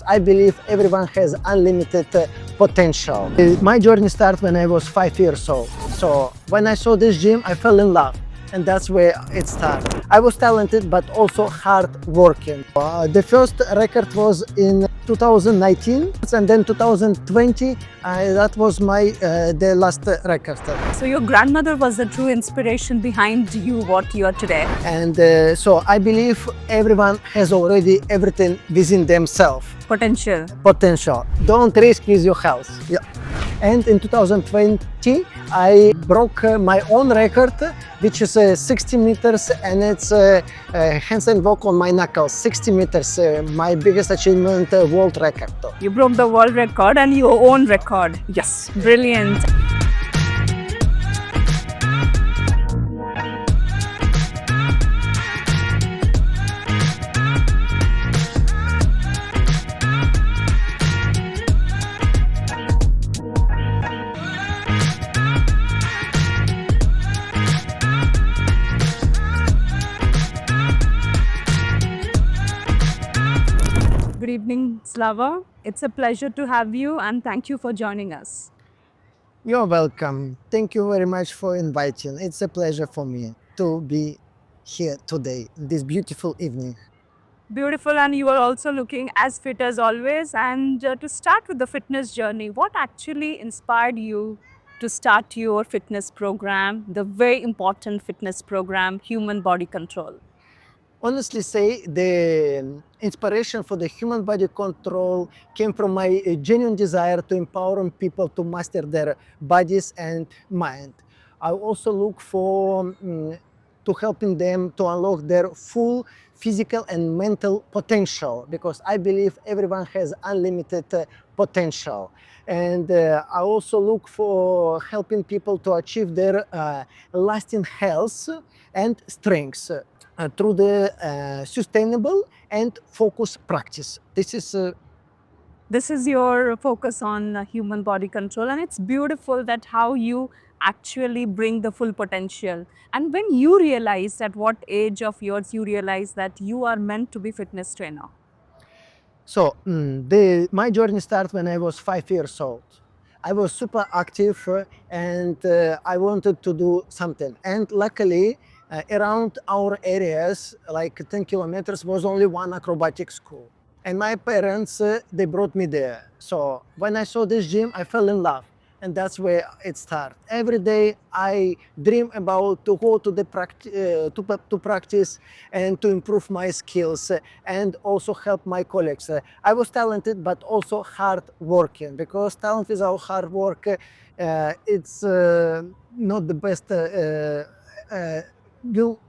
I believe everyone has unlimited potential. My journey started when I was 5 years old. So when I saw this gym, I fell in love. And that's where it started. I was talented, but also hard working. The first record was in 2019, and then 2020, that was the last record. So your grandmother was the true inspiration behind you, what you are today. And so I believe everyone has already everything within themselves. Potential. Don't risk with your health. Yeah. And in 2020, I broke my own record, which is 60 meters, and it's handstand walk on my knuckles, 60 meters, my biggest achievement, world record. You broke the world record and your own record. Yes, brilliant. Good evening, Slava. It's a pleasure to have you and thank you for joining us. You're welcome. Thank you very much for inviting. It's a pleasure for me to be here today, this beautiful evening. Beautiful, and you are also looking as fit as always. And to start with the fitness journey, what actually inspired you to start your fitness program, the very important fitness program, Human Body Control? Honestly say, the inspiration for the human body control came from my genuine desire to empower people to master their bodies and mind. I also look for to helping them to unlock their full physical and mental potential, because I believe everyone has unlimited potential. And I also look for helping people to achieve their lasting health and strength through the sustainable and focused practice. This is your focus on human body control, and it's beautiful that how you actually bring the full potential. And when you realize, at what age of yours you realize that you are meant to be fitness trainer? So my journey started when I was 5 years old. I was super active and I wanted to do something. And luckily, around our areas, like 10 kilometers, was only one acrobatic school. And my parents, they brought me there. So when I saw this gym, I fell in love. And that's where it started. Every day I dream about to go to the to practice and to improve my skills and also help my colleagues. I was talented, but also hard working, because talent without hard work, it's not the best. You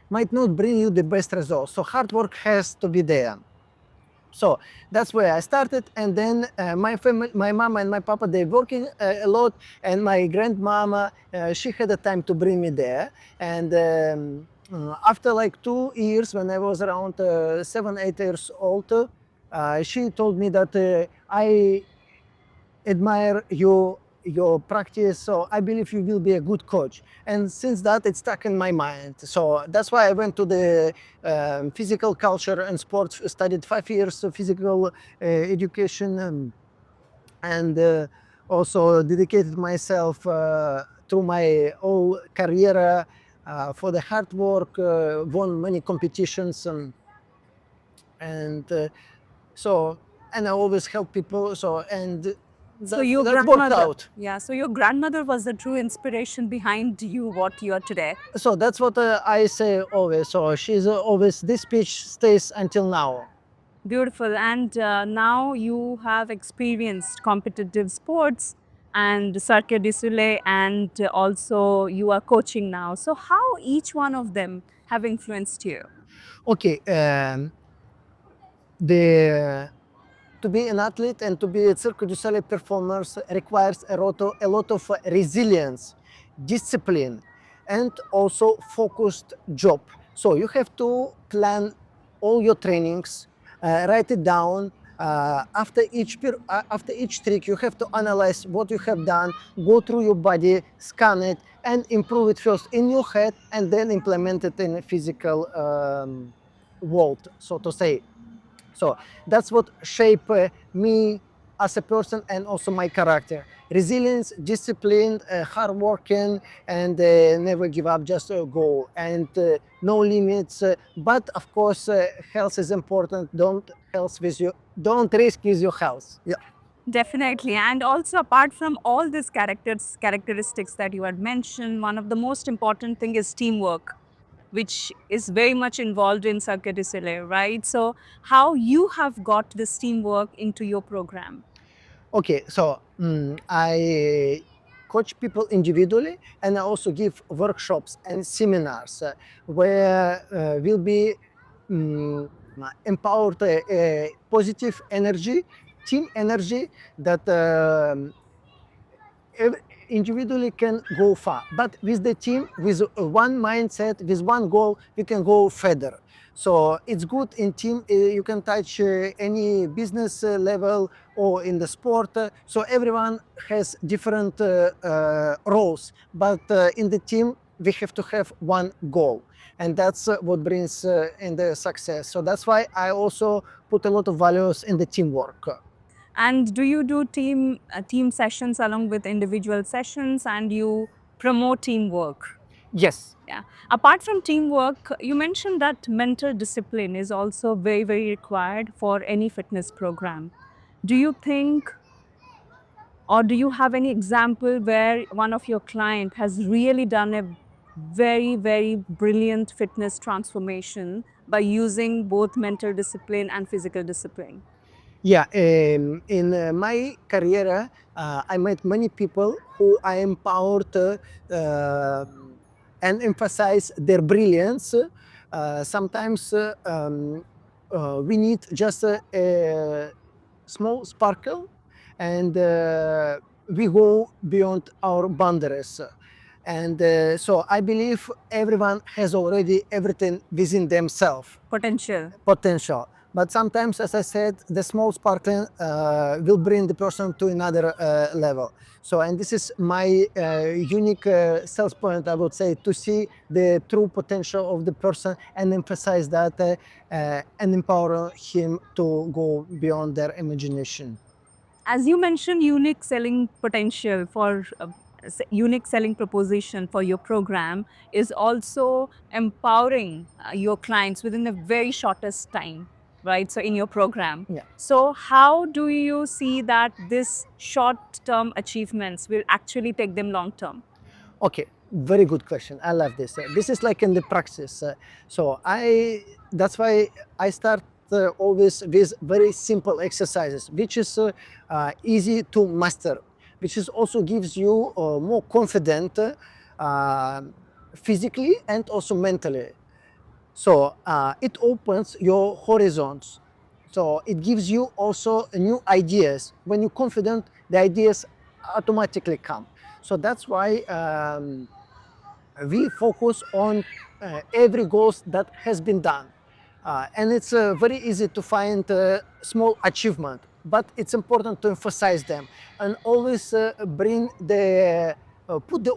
might not bring you the best results. So hard work has to be there. So that's where I started, and then my family, my mama and my papa, they're working a lot, and my grandmama, she had the time to bring me there. And after like 2 years, when I was around 7, 8 years old, she told me that I admire your practice, so I believe you will be a good coach. And since that, it's stuck in my mind. So that's why I went to the physical culture and sports, studied 5 years of physical education, and also dedicated myself through my whole career for the hard work, won many competitions, and so, and I always help people. So, and So your that worked grandmother, out. so your grandmother was the true inspiration behind you, what you are today. So that's what I say always. So she's always, this speech stays until now. Beautiful. And now you have experienced competitive sports and Circus du Soleil, and also you are coaching now. So how each one of them have influenced you? Okay, to be an athlete and to be a Circus du Soleil performer requires a lot of resilience, discipline, and also focused job. So you have to plan all your trainings, write it down. After each trick, you have to analyze what you have done, go through your body, scan it, and improve it first in your head, and then implement it in a physical world, so to say. So that's what shape me as a person and also my character. Resilience, discipline, hardworking, and never give up, just go. And no limits. But of course, health is important. Don't risk with your health. Yeah. Definitely. And also apart from all these characteristics that you had mentioned, one of the most important thing is teamwork, which is very much involved in Circuit du Soleil, right? So how you have got this teamwork into your program? Okay, so I coach people individually, and I also give workshops and seminars where will be mm, empowered positive energy, team energy that individually can go far, but with the team, with one mindset, with one goal, we can go further. So it's good in team. You can touch any business level or in the sport. So everyone has different roles, but in the team we have to have one goal, and that's what brings in the success. So that's why I also put a lot of values in the teamwork. And do you do team sessions along with individual sessions, and you promote teamwork? Yes. Yeah. Apart from teamwork, you mentioned that mental discipline is also very, very required for any fitness program. Do you think, or do you have any example where one of your client has really done a very, very brilliant fitness transformation by using both mental discipline and physical discipline? Yeah, in my career, I met many people who I empowered and emphasize their brilliance. Sometimes we need just a small sparkle, and we go beyond our boundaries. And so I believe everyone has already everything within themselves Potential. potential. But sometimes, as I said, the small sparkling will bring the person to another level. So, and this is my unique sales point, I would say, to see the true potential of the person and emphasize that and empower him to go beyond their imagination. As you mentioned, unique selling potential for unique selling proposition for your program is also empowering your clients within the very shortest time, right? So in your program. Yeah. So how do you see that this short term achievements will actually take them long term? Okay, very good question. I love this. This is like in the practice. So that's why I start always with very simple exercises, which is easy to master, which is also gives you more confident physically and also mentally. So it opens your horizons. So it gives you also new ideas. When you're confident, the ideas automatically come. So that's why we focus on every goals that has been done. And it's very easy to find small achievement, but it's important to emphasize them and always put the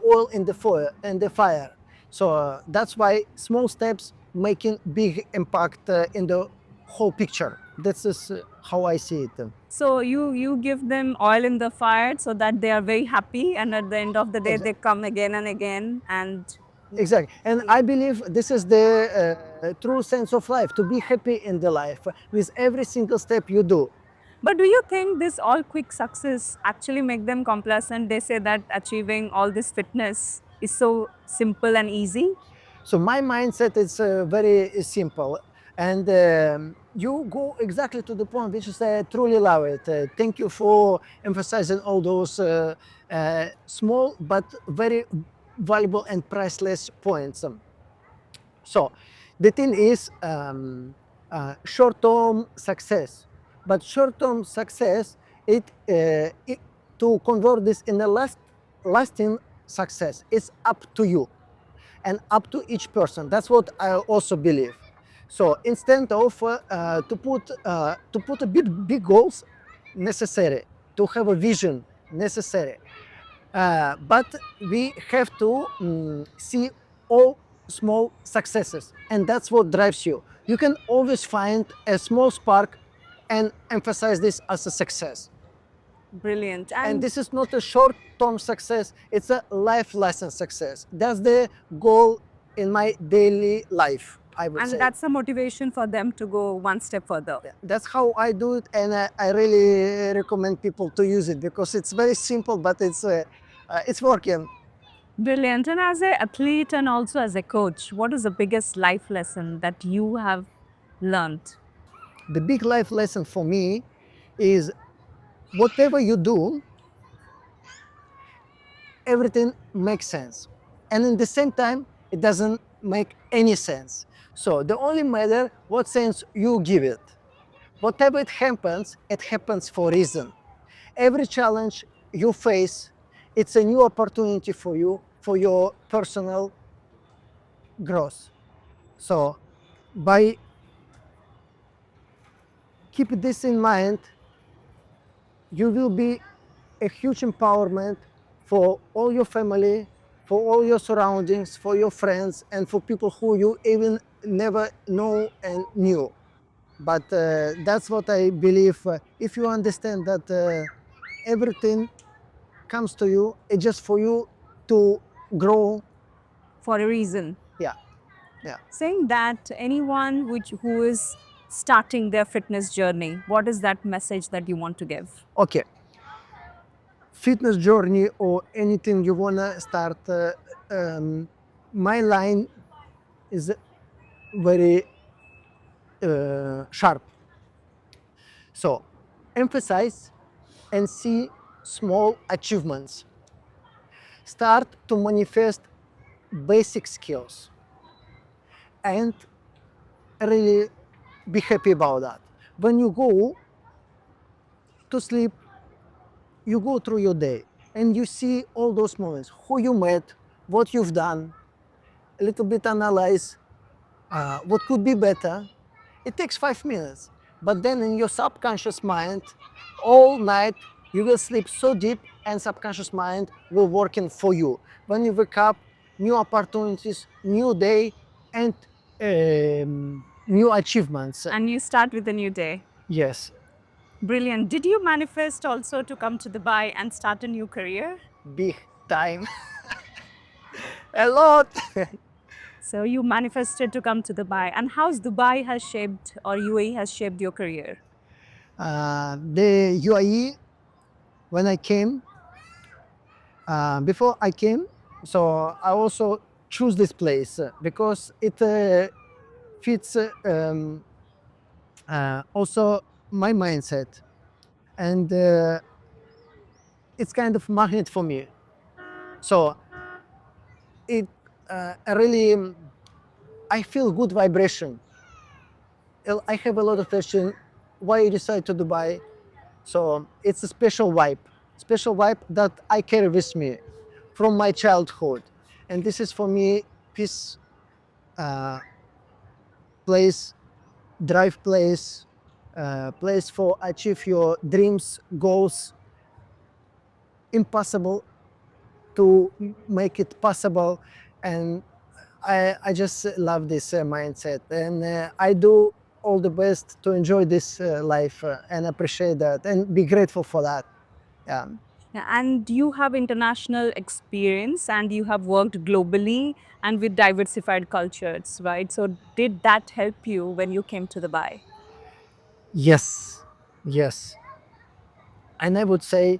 oil in the fire. So that's why small steps making big impact in the whole picture. This is how I see it. So you give them oil in the fire so that they are very happy, and at the end of the day they come again and again. And Exactly. And I believe this is the true sense of life, to be happy in the life with every single step you do. but do you think this all quick success actually make them complacent? They say that achieving all this fitness is so simple and easy. So my mindset is very simple. And you go exactly to the point, which is I truly love it. Thank you for emphasizing all those small but very valuable and priceless points. So the thing is short-term success, but short-term success, to convert this in a lasting success, is up to you and up to each person. That's what I also believe. So instead of to put a big goals necessary, to have a vision necessary, but we have to see all small successes, and that's what drives you. You can always find a small spark and emphasize this as a success. Brilliant. And this is not a short-term success, it's a life lesson success. That's the goal in my daily life, I would say. And that's a motivation for them to go one step further. Yeah, that's how I do it, and I really recommend people to use it because it's very simple, but it's working. Brilliant. And as an athlete and also as a coach, what is the biggest life lesson that you have learned? The big life lesson for me is whatever you do, everything makes sense. And in the same time, it doesn't make any sense. So the only matter what sense you give it. Whatever it happens for a reason. Every challenge you face, it's a new opportunity for you, for your personal growth. So by keep this in mind, you will be a huge empowerment for all your family, for all your surroundings, for your friends, and for people who you even never know and knew. But that's what I believe. If you understand that everything comes to you, it's just for you to grow. For a reason. Yeah, yeah. Saying that anyone who is starting their fitness journey, what is that message that you want to give? Okay. Fitness journey or anything you wanna start, my line is very sharp. So emphasize and see small achievements. Start to manifest basic skills and really be happy about that. When you go to sleep, you go through your day and you see all those moments, who you met, what you've done, a little bit analyze what could be better. It takes 5 minutes, but then in your subconscious mind, all night you will sleep so deep and subconscious mind will working for you. When you wake up, new opportunities, new day, and new achievements. And you start with a new day. Yes, Brilliant. Did you manifest also to come to Dubai and start a new career? big time. A lot. So you manifested to come to Dubai. And how's Dubai has shaped or UAE has shaped your career? The UAE, when I came, before I came, so I also choose this place because it fits also my mindset, and it's kind of magnet for me. So it really, I feel good vibration. I have a lot of question why you decide to Dubai. So it's a special vibe that I carry with me from my childhood, and this is for me peace uh, place, drive place, place for achieve your dreams, goals. Impossible to make it possible, and I just love this mindset, and I do all the best to enjoy this life and appreciate that and be grateful for that. Yeah. Yeah, and you have international experience and you have worked globally and with diversified cultures, right? So did that help you when you came to Dubai? Yes, yes. And I would say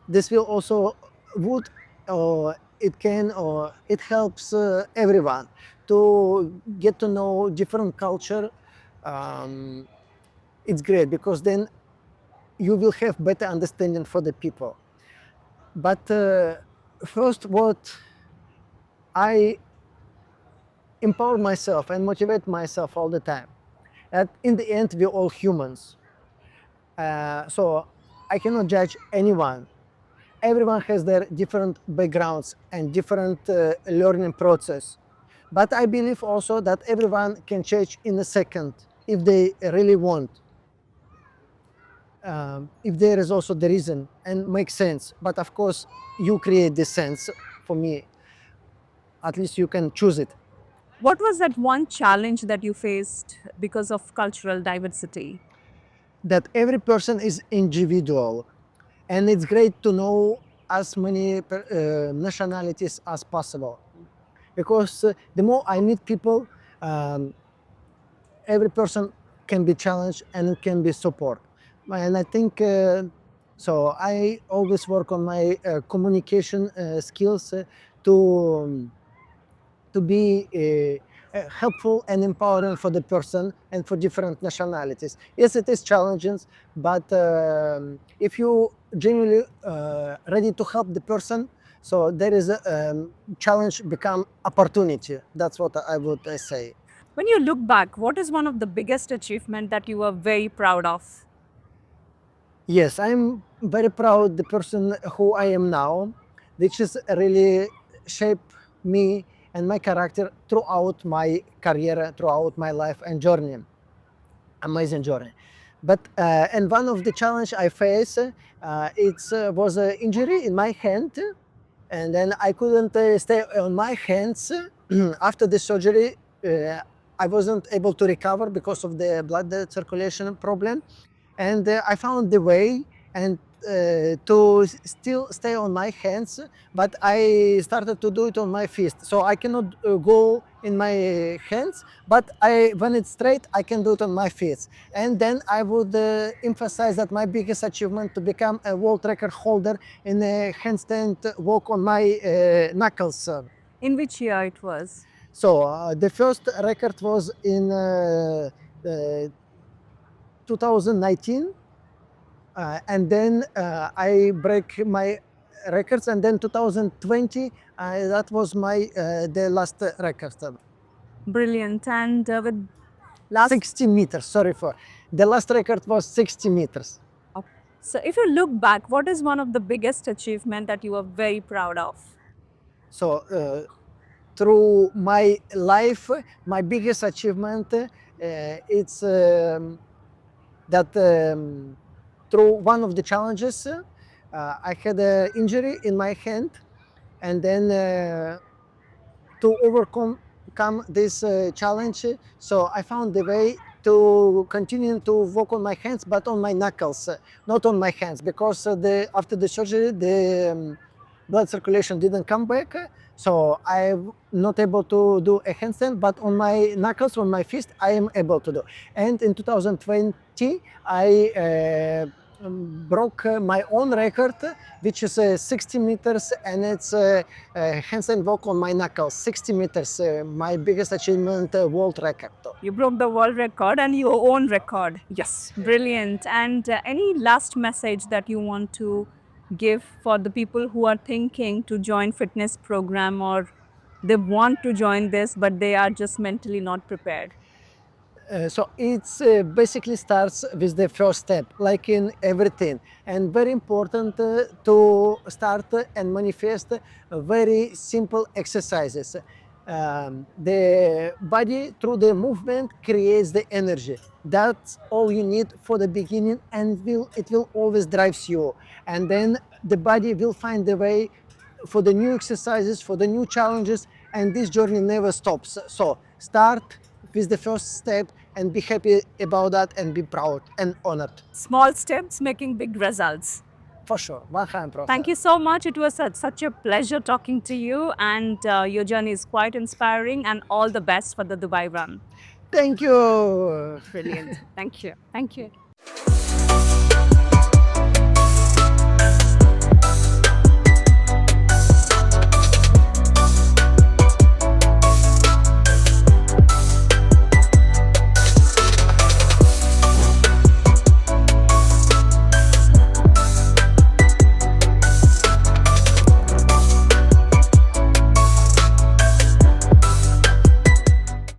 this will also would or it can or it helps everyone to get to know different culture. Um, it's great because then you will have better understanding for the people. But first, what I empower myself and motivate myself all the time. That in the end, we're all humans. So I cannot judge anyone. Everyone has their different backgrounds and different learning process. But I believe also that everyone can change in a second if they really want. If there is also the reason and makes sense. But of course, you create the sense for me. At least you can choose it. What was that one challenge that you faced because of cultural diversity? that every person is individual, and it's great to know as many nationalities as possible, because the more I meet people, um, every person can be challenged and can be support. And I think so. I always work on my communication skills to um, to be helpful and empowering for the person and for different nationalities. Yes, it is challenging, but if you genuinely ready to help the person, so there is a challenge become opportunity. That's what I would say. When you look back, what is one of the biggest achievement that you are very proud of? Yes, I'm very proud the person who I am now, which is really shaped me and my character throughout my career, throughout my life and journey, amazing journey. But and one of the challenge I face, it's was an injury in my hand, and then I couldn't stay on my hands after the surgery. I wasn't able to recover because of the blood circulation problem, and I found the way and to still stay on my hands, but I started to do it on my fist. So I cannot go in my hands, but when it's straight, I can do it on my feet. And then I would emphasize that my biggest achievement to become a world record holder in a handstand walk on my knuckles. In which year it was? So the first record was in 2019, and then I break my records, and then 2020 that was my the last record. Brilliant. And with last 60 meters, sorry for the last record was 60 meters. So if you look back, what is one of the biggest achievement that you are very proud of? So through my life, my biggest achievement it's that through one of the challenges I had an injury in my hand, and then to overcome this challenge, so I found the way to continue to work on my hands, but on my knuckles, not on my hands, because after the surgery the blood circulation didn't come back, so I'm not able to do a handstand, but on my knuckles, on my fist, I am able to do. And in 2020, I broke my own record, which is 60 meters, and it's handstand walk on my knuckles, 60 meters, my biggest achievement, world record. You broke the world record and your own record. Yes. Brilliant. And any last message that you want to give for the people who are thinking to join fitness program, or they want to join this but they are just mentally not prepared? So it's basically starts with the first step, like in everything, and very important to start and manifest very simple exercises. The body through the movement creates the energy. That's all you need for the beginning, and it will always drives you. And then the body will find the way for the new exercises, for the new challenges, and this journey never stops. So start with the first step and be happy about that and be proud and honored. Small steps making big results. For sure, 100%. Thank you so much. It was such a pleasure talking to you, and your journey is quite inspiring, and all the best for the Dubai run. Thank you. Brilliant. Thank you. Thank you.